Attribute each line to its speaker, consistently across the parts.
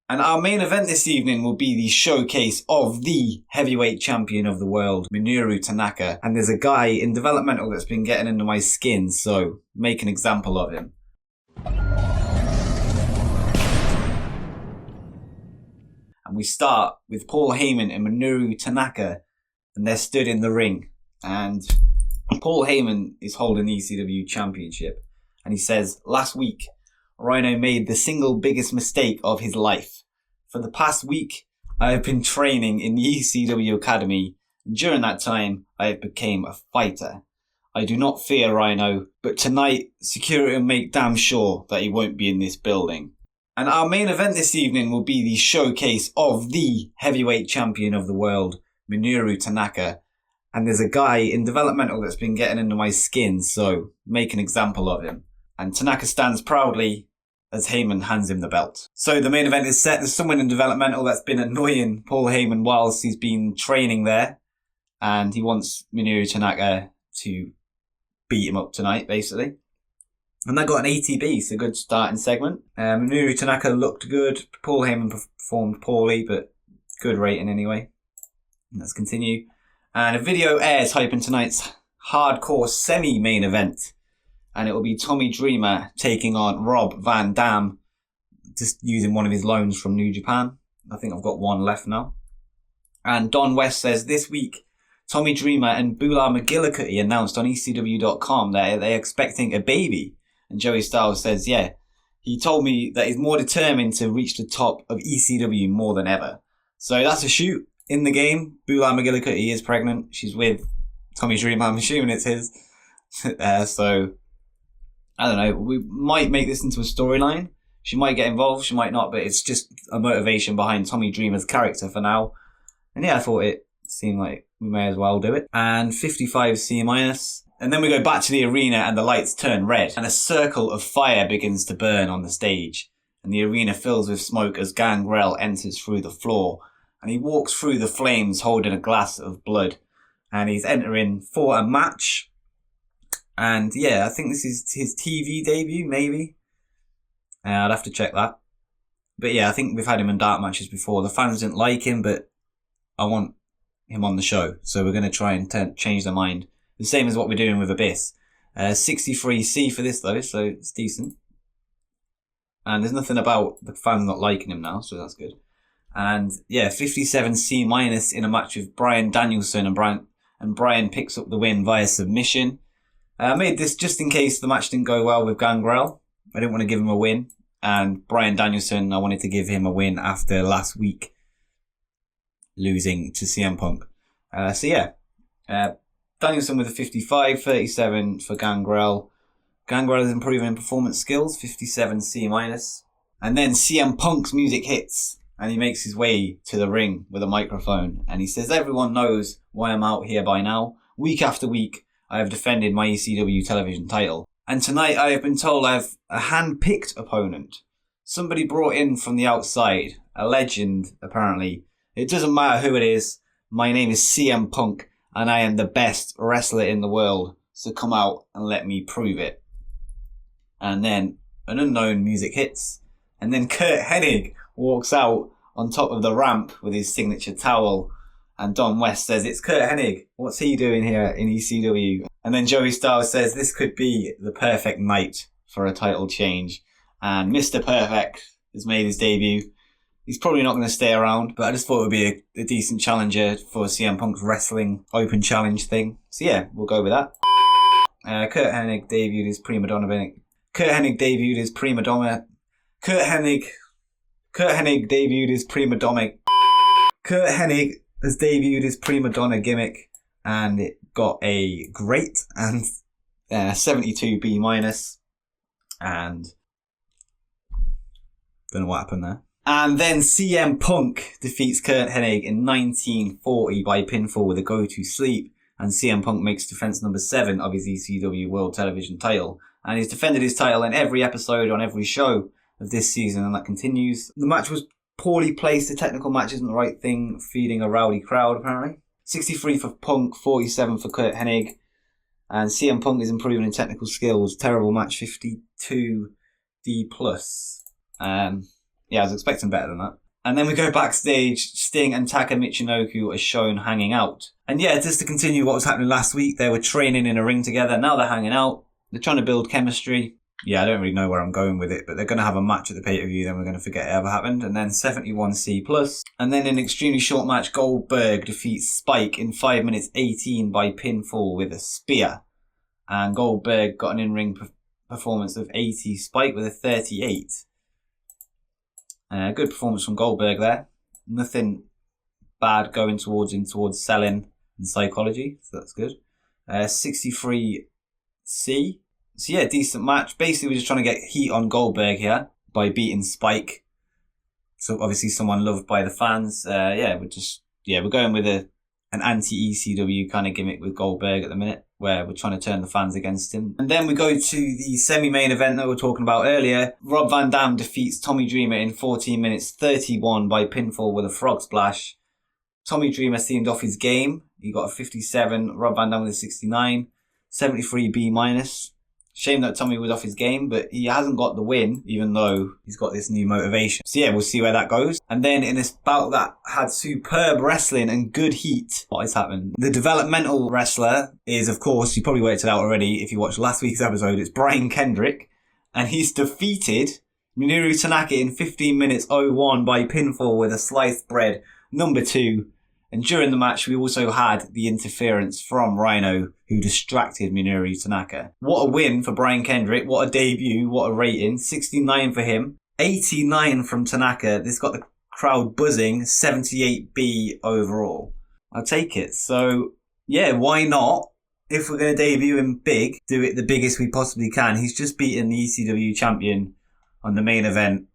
Speaker 1: And our main event this evening will be the showcase of the heavyweight champion of the world, Minoru Tanaka. And there's a guy in developmental that's been getting under my skin, so make an example of him. And we start with Paul Heyman and Minoru Tanaka, and they're stood in the ring. And Paul Heyman is holding the ECW Championship. And he says, last week, Rhino made the single biggest mistake of his life. For the past week, I have been training in the ECW Academy, and during that time, I have become a fighter. I do not fear Rhino, but tonight, security will make damn sure that he won't be in this building. And our main event this evening will be the showcase of the heavyweight champion of the world, Minoru Tanaka. And there's a guy in developmental that's been getting under my skin, so make an example of him. And Tanaka stands proudly as Heyman hands him the belt. So the main event is set. There's someone in developmental that's been annoying Paul Heyman whilst he's been training there. And he wants Minoru Tanaka to beat him up tonight, basically. And that got an ATB, so good starting segment. Minoru Tanaka looked good. Paul Heyman performed poorly, but good rating anyway. Let's continue. And a video airs hyping tonight's hardcore semi-main event. And it will be Tommy Dreamer taking on Rob Van Dam, just using one of his loans from New Japan. I think I've got one left now. And Don West says this week, Tommy Dreamer and Bula McGillicuddy announced on ECW.com that they're expecting a baby. And Joey Styles says, yeah, he told me that he's more determined to reach the top of ECW more than ever. So that's a shoot in the game. Bula McGillicuddy is pregnant. She's with Tommy Dreamer. I'm assuming it's his. So I don't know. We might make this into a storyline. She might get involved. She might not. But it's just a motivation behind Tommy Dreamer's character for now. And yeah, I thought it seemed like we may as well do it. And 55 C-. And then we go back to the arena and the lights turn red. And a circle of fire begins to burn on the stage. And the arena fills with smoke as Gangrel enters through the floor. And he walks through the flames holding a glass of blood. And he's entering for a match. And yeah, I think this is his TV debut, maybe. I'd have to check that. But yeah, I think we've had him in dark matches before. The fans didn't like him, but I want him on the show. So we're going to try and change their mind. The same as what we're doing with Abyss. 63C for this though, so it's decent. And there's nothing about the fans not liking him now, so that's good. And yeah, 57C- in a match with Bryan Danielson, and Bryan picks up the win via submission. I made this just in case the match didn't go well with Gangrel. I didn't want to give him a win. And Bryan Danielson, I wanted to give him a win after last week losing to CM Punk. So yeah, Danielson with a 55, 37 for Gangrel. Gangrel is improving in performance skills, 57C-. And then CM Punk's music hits and he makes his way to the ring with a microphone. And he says, everyone knows why I'm out here by now. Week after week, I have defended my ECW television title. And tonight I have been told I have a hand-picked opponent. Somebody brought in from the outside. A legend, apparently. It doesn't matter who it is. My name is CM Punk, and I am the best wrestler in the world. So come out and let me prove it. And then an unknown music hits. And then Kurt Hennig walks out on top of the ramp with his signature towel. And Don West says, it's Kurt Hennig. What's he doing here in ECW? And then Joey Styles says, this could be the perfect night for a title change. And Mr. Perfect has made his debut. He's probably not going to stay around, but I just thought it would be a decent challenger for CM Punk's wrestling open challenge thing. So yeah, we'll go with that. Kurt Hennig debuted as Prima Donna. Kurt Hennig debuted as Prima Donna. Kurt Hennig debuted as Prima Donna. Kurt Hennig has debuted his Prima Donna gimmick, and it got a great and 72B-, and don't know what happened there. And then CM Punk defeats Kurt Hennig in 1940 by pinfall with a go to sleep, and CM Punk makes defense number 7 of his ECW World Television title, and he's defended his title in every episode on every show of this season, and that continues. The match was poorly placed. The technical match isn't the right thing, feeding a rowdy crowd apparently. 63 for Punk, 47 for Kurt Hennig, and CM Punk is improving in technical skills. Terrible match, 52D+. Yeah, I was expecting better than that. And then we go backstage. Sting and Taka Michinoku are shown hanging out. And yeah, just to continue what was happening last week, they were training in a ring together. Now they're hanging out. They're trying to build chemistry. Yeah, I don't really know where I'm going with it, but they're going to have a match at the pay-per-view, then we're going to forget it ever happened. And then 71C+. And then in an extremely short match, Goldberg defeats Spike in 5 minutes 18 by pinfall with a spear. And Goldberg got an in-ring performance of 80, Spike with a 38. Good performance from Goldberg there. Nothing bad going towards him, towards selling and psychology, so that's good. 63C. So yeah, decent match. Basically, we're just trying to get heat on Goldberg here by beating Spike. So obviously someone loved by the fans. We're going with an anti-ECW kind of gimmick with Goldberg at the minute, where we're trying to turn the fans against him. And then we go to the semi-main event that we were talking about earlier. Rob Van Dam defeats Tommy Dreamer in 14 minutes 31 by pinfall with a frog splash. Tommy Dreamer seemed off his game. He got a 57. Rob Van Dam with a 69. 73 B-. Shame that Tommy was off his game, but he hasn't got the win, even though he's got this new motivation. So yeah, we'll see where that goes. And then in this bout that had superb wrestling and good heat, what has happened? The developmental wrestler is, of course, you probably worked it out already if you watched last week's episode, it's Brian Kendrick. And he's defeated Minoru Tanaka in 15 minutes 01 by pinfall with a sliced bread, number 2. And during the match, we also had the interference from Rhino, who distracted Minoru Tanaka. What a win for Brian Kendrick. What a debut. What a rating. 69 for him. 89 from Tanaka. This got the crowd buzzing. 78B overall. I'll take it. So, yeah, why not? If we're going to debut him big, do it the biggest we possibly can. He's just beaten the ECW champion on the main event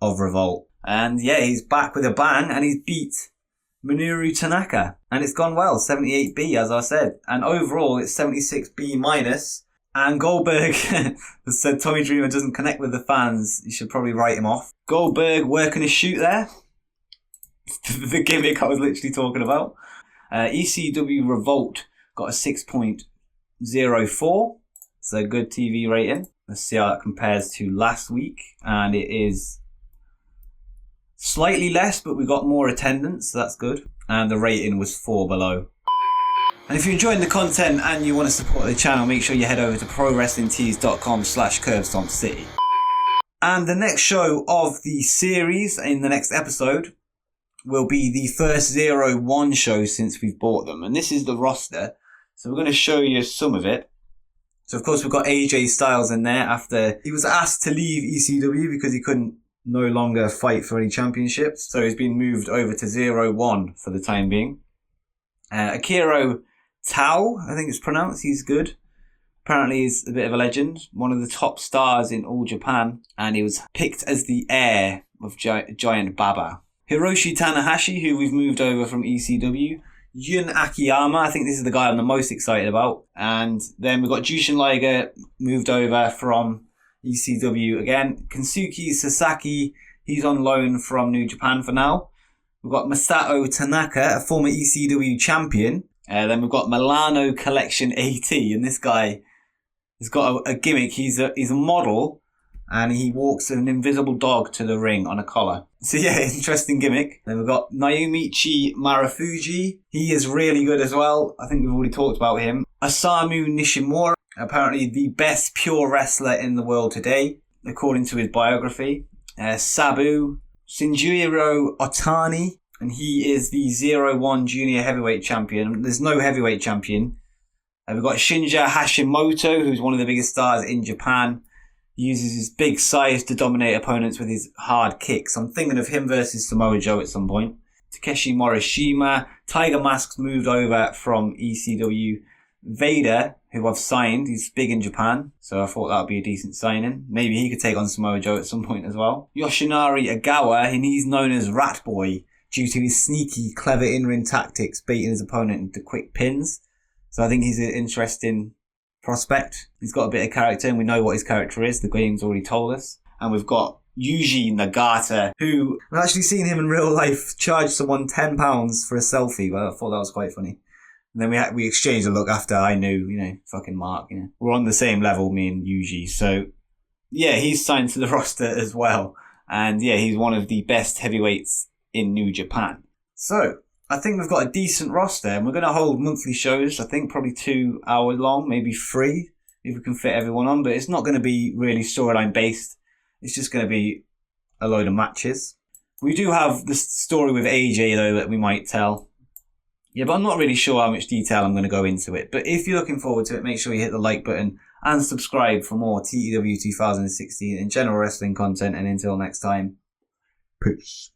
Speaker 1: of Revolt. And yeah, he's back with a bang, and he's beat Minoru Tanaka, and it's gone well. 78B, as I said, and overall it's 76B-. And Goldberg has said Tommy Dreamer doesn't connect with the fans, you should probably write him off. Goldberg working his shoot there. The gimmick I was literally talking about. ECW Revolt got a 6.04. It's a good TV rating. Let's see how that compares to last week, and it is slightly less, but we got more attendance, so that's good. And the rating was 4 below. And if you're enjoying the content and you want to support the channel, make sure you head over to prowrestlingtees.com/curbstompcity. And the next show of the series in the next episode will be the first 01 show since we've bought them. And this is the roster. So we're going to show you some of it. So of course we've got AJ Styles in there after he was asked to leave ECW because he couldn't no longer fight for any championships. So he's been moved over to 01 for the time being. Akira Tao, I think it's pronounced. He's good. Apparently he's a bit of a legend. One of the top stars in all Japan. And he was picked as the heir of Giant Baba. Hiroshi Tanahashi, who we've moved over from ECW. Yun Akiyama, I think this is the guy I'm the most excited about. And then we've got Jushin Liger moved over from ECW again. Kensuke Sasaki, he's on loan from New Japan for now. We've got Masato Tanaka, a former ECW champion. Then we've got Milano Collection AT, and this guy has got a gimmick. He's a model, and he walks an invisible dog to the ring on a collar. So yeah, interesting gimmick. Then we've got Naomichi Marufuji. He is really good as well. I think we've already talked about him. Osamu Nishimura, apparently the best pure wrestler in the world today, according to his biography. Sabu, Shinjiro Otani, and he is the 01 junior heavyweight champion. There's no heavyweight champion. We've got Shinja Hashimoto, who's one of the biggest stars in Japan. He uses his big size to dominate opponents with his hard kicks. I'm thinking of him versus Samoa Joe at some point. Takeshi Morishima. Tiger Mask's moved over from ECW. Vader, who I've signed, he's big in Japan, so I thought that would be a decent signing. Maybe he could take on Samoa Joe at some point as well. Yoshinari Agawa, and he's known as Rat Boy due to his sneaky, clever in-ring tactics, baiting his opponent into quick pins. So I think he's an interesting prospect. He's got a bit of character, and we know what his character is. The game's already told us. And we've got Yuji Nagata, who I've actually seen him in real life charge someone £10 for a selfie. Well, I thought that was quite funny. And then we exchanged a look after. I knew, fucking Mark, we're on the same level, me and Yuji. So, yeah, he's signed to the roster as well. And yeah, he's one of the best heavyweights in New Japan. So, I think we've got a decent roster, and we're going to hold monthly shows, I think probably 2 hours long, maybe 3, if we can fit everyone on. But it's not going to be really storyline based. It's just going to be a load of matches. We do have the story with AJ, though, that we might tell. Yeah, but I'm not really sure how much detail I'm going to go into it. But if you're looking forward to it, make sure you hit the like button and subscribe for more TEW 2016 and general wrestling content. And until next time, peace.